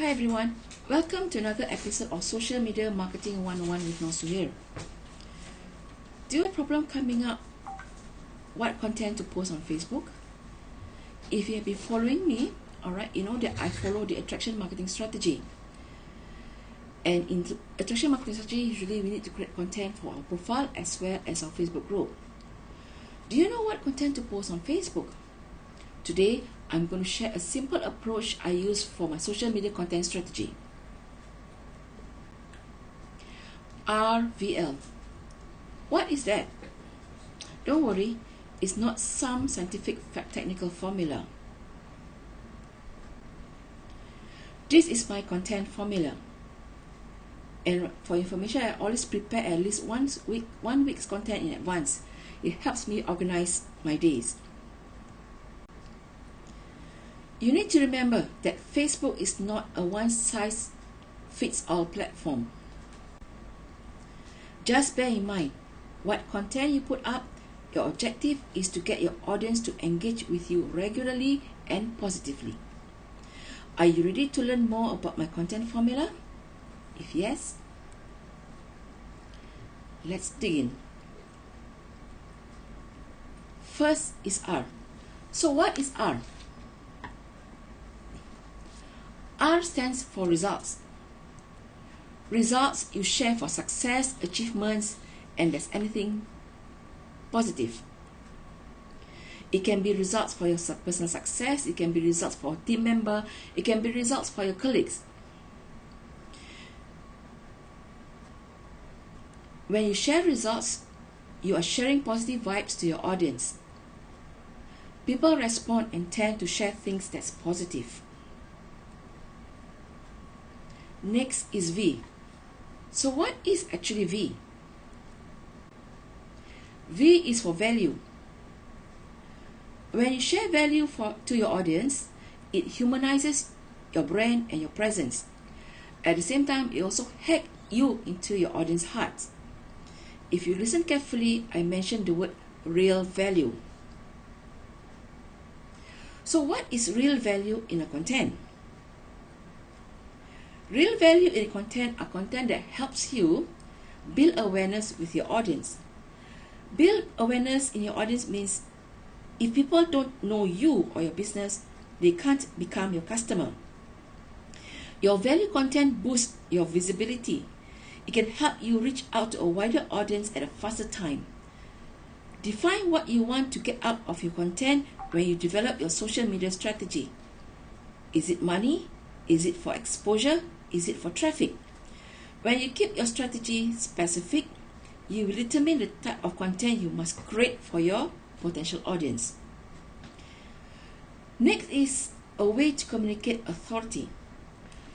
Hi everyone, welcome to another episode of Social Media Marketing 101 with Nosu here. Do you have a problem coming up what content to post on Facebook? If you have been following me, alright, you know that I follow the attraction marketing strategy. And in attraction marketing strategy, usually we need to create content for our profile as well as our Facebook group. Do you know what content to post on Facebook? Today, I'm going to share a simple approach I use for my social media content strategy. RVL. What is that? Don't worry, it's not some scientific technical formula. This is my content formula. And for information, I always prepare at least one week's content in advance. It helps me organize my days. You need to remember that Facebook is not a one-size-fits-all platform. Just bear in mind, what content you put up, your objective is to get your audience to engage with you regularly and positively. Are you ready to learn more about my content formula? If yes, let's dig in. First is R. So what is R? R stands for results. Results you share for success, achievements, and there's anything positive. It can be results for your personal success, it can be results for a team member, it can be results for your colleagues. When you share results, you are sharing positive vibes to your audience. People respond and tend to share things that's positive. Next is V. So what is actually V? V is for value. When you share value to your audience, it humanizes your brand and your presence. At the same time, it also hacks you into your audience's hearts. If you listen carefully, I mentioned the word real value. So what is real value in a content? Real value in content are content that helps you build awareness with your audience. Build awareness in your audience means if people don't know you or your business, they can't become your customer. Your value content boosts your visibility. It can help you reach out to a wider audience at a faster time. Define what you want to get out of your content when you develop your social media strategy. Is it money? Is it for exposure? Is it for traffic? When you keep your strategy specific, you will determine the type of content you must create for your potential audience. Next is a way to communicate authority.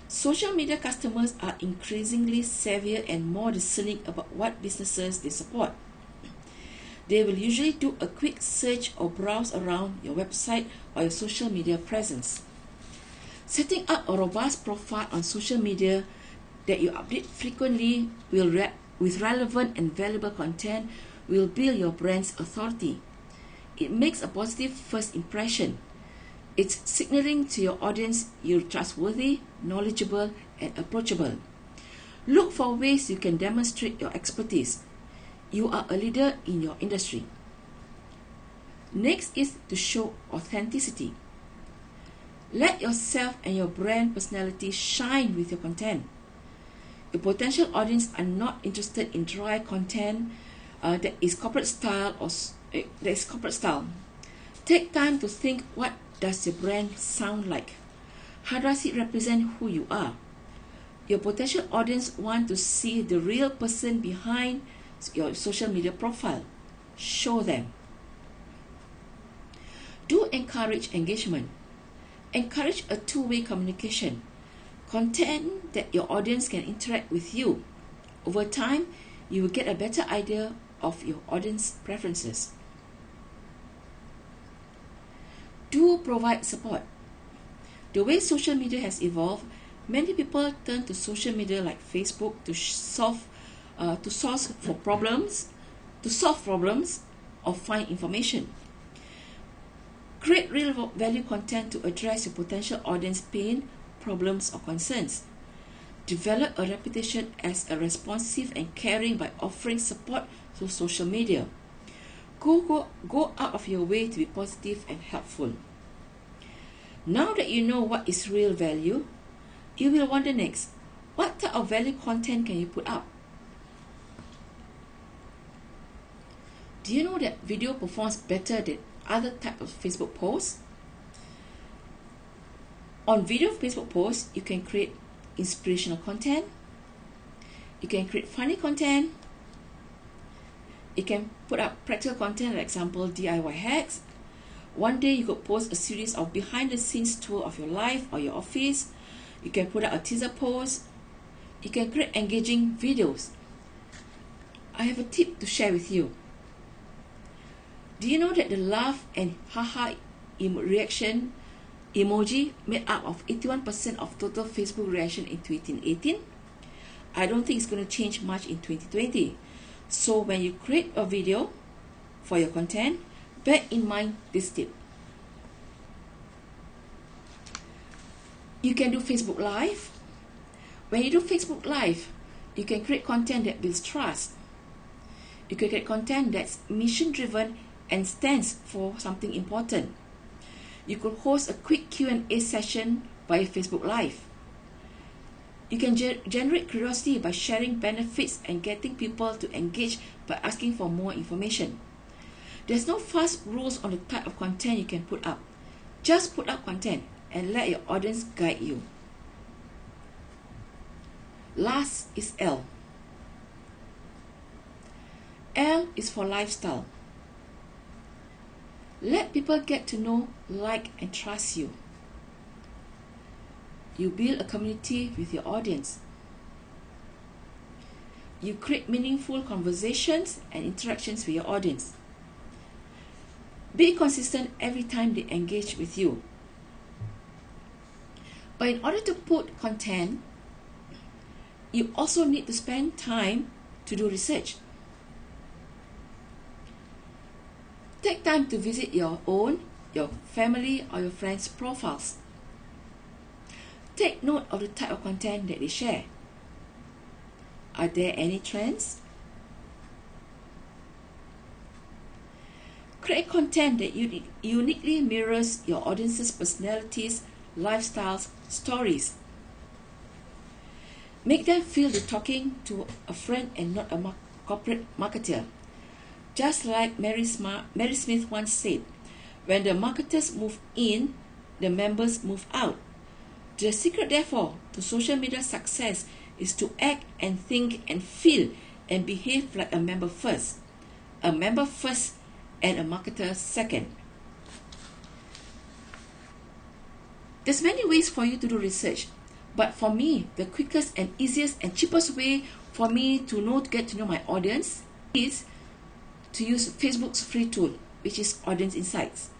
Social media customers are increasingly savvier and more discerning about what businesses they support. They will usually do a quick search or browse around your website or your social media presence. Setting up a robust profile on social media that you update frequently with relevant and valuable content will build your brand's authority. It makes a positive first impression. It's signaling to your audience you're trustworthy, knowledgeable, and approachable. Look for ways you can demonstrate your expertise. You are a leader in your industry. Next is to show authenticity. Let yourself and your brand personality shine with your content. Your potential audience are not interested in dry content that is corporate style Take time to think, what does your brand sound like? How does it represent who you are? Your potential audience want to see the real person behind your social media profile. Show them. Do encourage engagement. Encourage a two-way communication. Content that your audience can interact with you. Over time, you will get a better idea of your audience preferences. Do provide support. The way social media has evolved, many people turn to social media like Facebook to solve problems or find information. Create real value content to address your potential audience pain, problems or concerns. Develop a reputation as a responsive and caring by offering support through social media. Go out of your way to be positive and helpful. Now that you know what is real value, you will wonder next, what type of value content can you put up? Do you know that video performs better than other types of Facebook posts? On video Facebook posts, you can create inspirational content, you can create funny content, you can put up practical content, for example, DIY hacks. One day you could post a series of behind the scenes tour of your life or your office. You can put up a teaser post. You can create engaging videos. I have a tip to share with you. Do you know that the laugh and haha reaction emoji made up of 81% of total Facebook reaction in 2018? I don't think it's going to change much in 2020. So when you create a video for your content, bear in mind this tip. You can do Facebook Live. When you do Facebook Live, you can create content that builds trust. You can create content that's mission-driven and stands for something important. You could host a quick Q&A session via Facebook Live. You can generate curiosity by sharing benefits and getting people to engage by asking for more information. There's no fast rules on the type of content you can put up. Just put up content and let your audience guide you. Last is L. L is for lifestyle. Let people get to know, like, and trust you. You build a community with your audience. You create meaningful conversations and interactions with your audience. Be consistent every time they engage with you. But in order to put content, you also need to spend time to do research. Take time to visit your own, your family, or your friends' profiles. Take note of the type of content that they share. Are there any trends? Create content that uniquely mirrors your audience's personalities, lifestyles, stories. Make them feel they're talking to a friend and not a corporate marketer. Just like Mary Smith once said, when the marketers move in, the members move out. The secret, therefore, to social media success is to act and think and feel and behave like a member first. A member first and a marketer second. There's many ways for you to do research, but for me, the quickest and easiest and cheapest way for me to get to know my audience is to use Facebook's free tool, which is Audience Insights.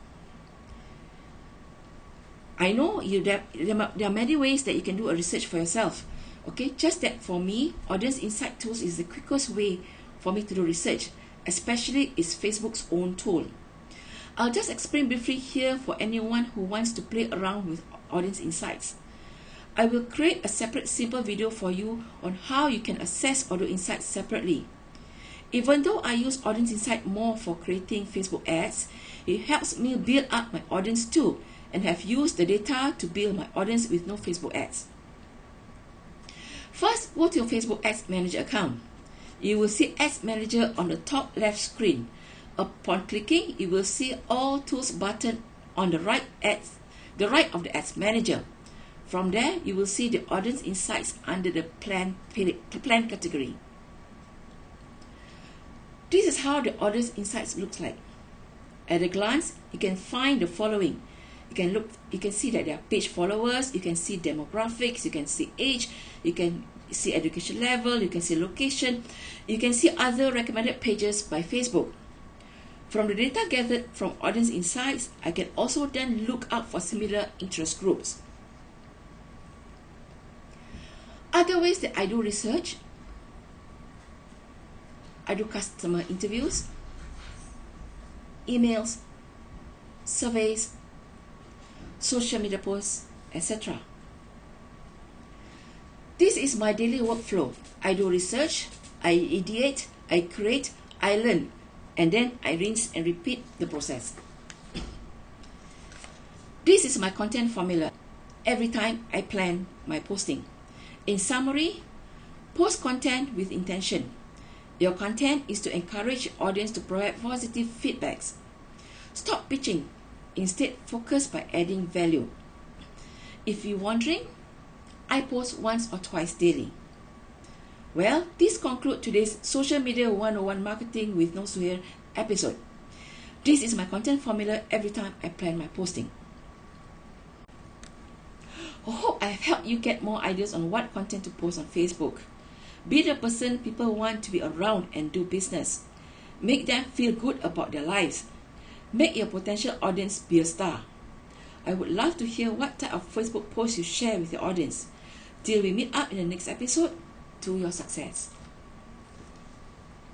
I know there are many ways that you can do a research for yourself. Okay, just that for me, Audience Insight tools is the quickest way for me to do research, especially it's Facebook's own tool. I'll just explain briefly here for anyone who wants to play around with Audience Insights. I will create a separate simple video for you on how you can access Audience Insights separately. Even though I use Audience Insight more for creating Facebook ads, it helps me build up my audience too, and have used the data to build my audience with no Facebook ads. First, go to your Facebook Ads Manager account. You will see Ads Manager on the top left screen. Upon clicking, you will see All Tools button on the right of the Ads Manager. From there, you will see the Audience Insights under the plan category. This is how the Audience Insights looks like. At a glance, you can find the following. You can see that there are page followers, you can see demographics, you can see age, you can see education level, you can see location, you can see other recommended pages by Facebook. From the data gathered from Audience Insights, I can also then look out for similar interest groups. Other ways that I do research, I do customer interviews, emails, surveys, social media posts, etc. This is my daily workflow. I do research, I ideate, I create, I learn, and then I rinse and repeat the process. This is my content formula. Every time I plan my posting. In summary, post content with intention. Your content is to encourage your audience to provide positive feedbacks. Stop pitching. Instead, focus by adding value. If you're wondering, I post once or twice daily. Well, this concludes today's Social Media 101 Marketing with No Suhair episode. This is my content formula every time I plan my posting. I hope I have helped you get more ideas on what content to post on Facebook. Be the person people want to be around and do business. Make them feel good about their lives. Make your potential audience be a star. I would love to hear what type of Facebook posts you share with your audience. Till we meet up in the next episode, to your success.